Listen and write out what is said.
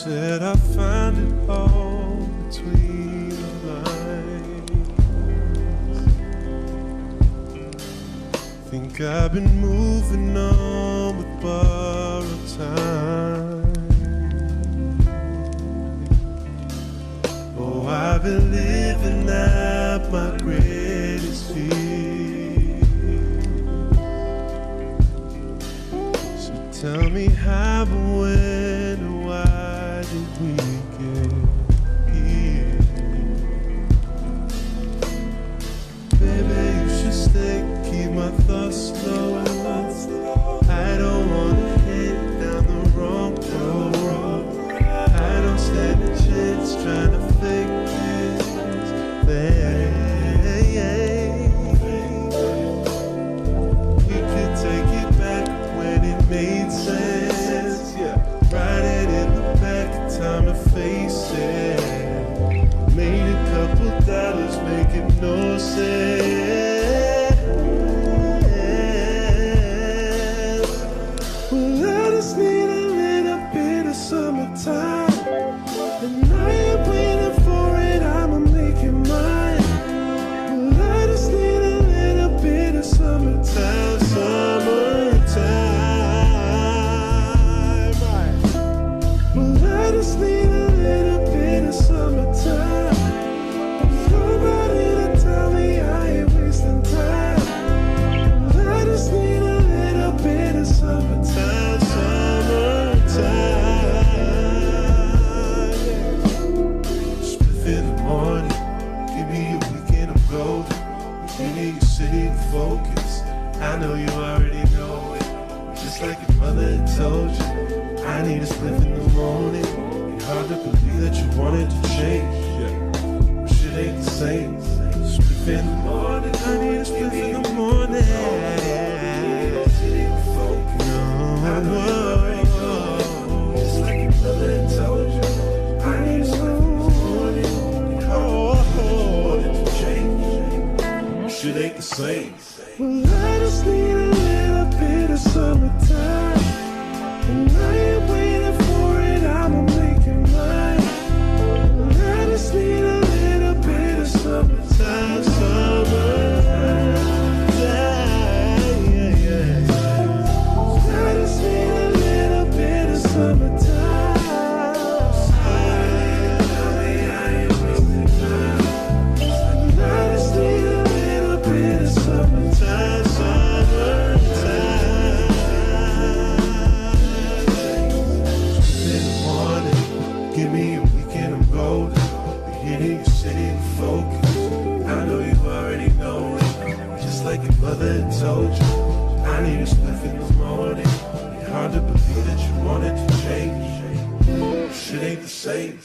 said I find it all between the lines. Think I've been moving on with borrowed time. Oh, I've been living out my greatest fear. So tell me how and when and why did we get here? Baby, you should stay, keep my thoughts slow. I don't wanna head down the wrong road. I don't stand a chance trying to fake this thing. We could take it back when it made sense. Yeah, write it in the back, time to face it. Made a couple dollars making no sense. Well, I just need a little bit of summertime, and I ain't waiting for it, I'ma make it mine. Well, I just need a little bit of summertime, summertime, right. Well, I just need a little bit of summertime. Nobody to tell me I ain't wasting time. Well, I just need a little bit of summertime, summertime. Spliff in the morning, give me a weekend of golden. You need your city to focus, I know you already know it. Just like your mother had told you, I need a spliff in the morning. It's hard to believe that you wanted to change, yeah. Shit ain't the same. Spliff in the morning, I need a spliff in the morning. City to focus, I know you already know it. Just like your mother had told you, I need a spliff in the morning. It's hard to believe that you wanted to change. Shit ain't the same. Well, I just need a little bit of summertime, and I ain't waiting for it, I'ma make it mine. Well, I just need a little bit of summertime, summertime, yeah, yeah. I just need a little bit of summertime. Give me a weekend, I'm golden. Hitting your city to focus, I know you already know it. Just like your mother had told you, I need a spliff in the morning. It's hard to believe that you wanted to change. Shit ain't the same.